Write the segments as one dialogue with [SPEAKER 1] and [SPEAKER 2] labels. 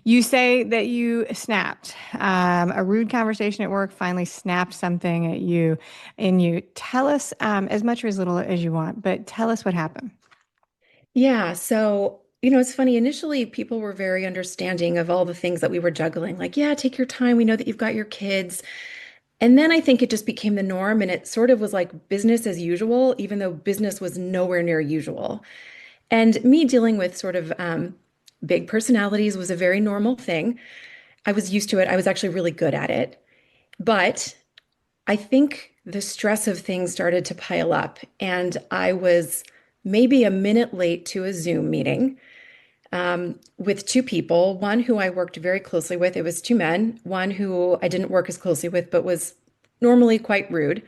[SPEAKER 1] You say that you snapped. A rude conversation at work finally snapped something at you. And you tell us as much or as little as you want, but tell us what happened.
[SPEAKER 2] Yeah, so, it's funny. Initially, people were very understanding of all the things that we were juggling. Like, yeah, take your time. We know that you've got your kids. And then I think it just became the norm and it sort of was like business as usual, even though business was nowhere near usual. And me dealing with sort of big personalities was a very normal thing. I was used to it. I was actually really good at it. But I think the stress of things started to pile up, and I was maybe a minute late to a Zoom meeting with two people, one who I worked very closely with. It was two men, one who I didn't work as closely with, but was normally quite rude.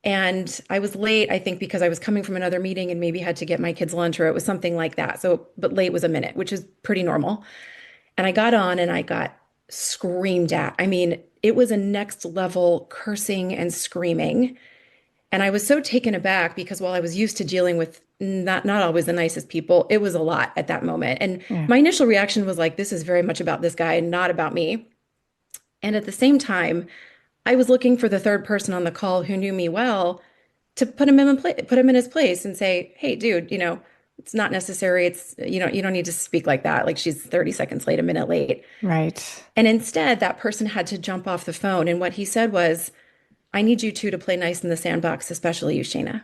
[SPEAKER 2] And I was late, I think, because I was coming from another meeting and maybe had to get my kids lunch or it was something like that. So, but late was a minute, which is pretty normal. And I got on and I got screamed at. I mean, it was a next level cursing and screaming. And I was so taken aback because while I was used to dealing with not always the nicest people, it was a lot at that moment. And
[SPEAKER 1] Yeah.
[SPEAKER 2] my initial reaction was like, this is very much about this guy and not about me. And at the same time, I was looking for the third person on the call who knew me well to put him in his place and say, "Hey, dude, it's not necessary. It's you don't need to speak like that. Like she's 30 seconds late, a minute late."
[SPEAKER 1] Right.
[SPEAKER 2] And instead, that person had to jump off the phone. And what he said was, "I need you two to play nice in the sandbox, especially you, Shayna."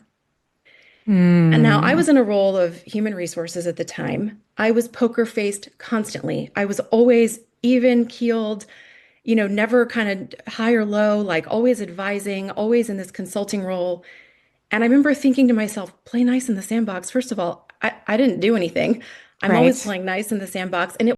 [SPEAKER 2] And now I
[SPEAKER 1] Hmm.
[SPEAKER 2] was in a role of human resources at the time. I was poker faced constantly. I was always even keeled, never kind of high or low, like always advising, always in this consulting role. And I remember thinking to myself, play nice in the sandbox. First of all, I didn't do anything. I'm always
[SPEAKER 1] Right.
[SPEAKER 2] playing nice in the sandbox. And it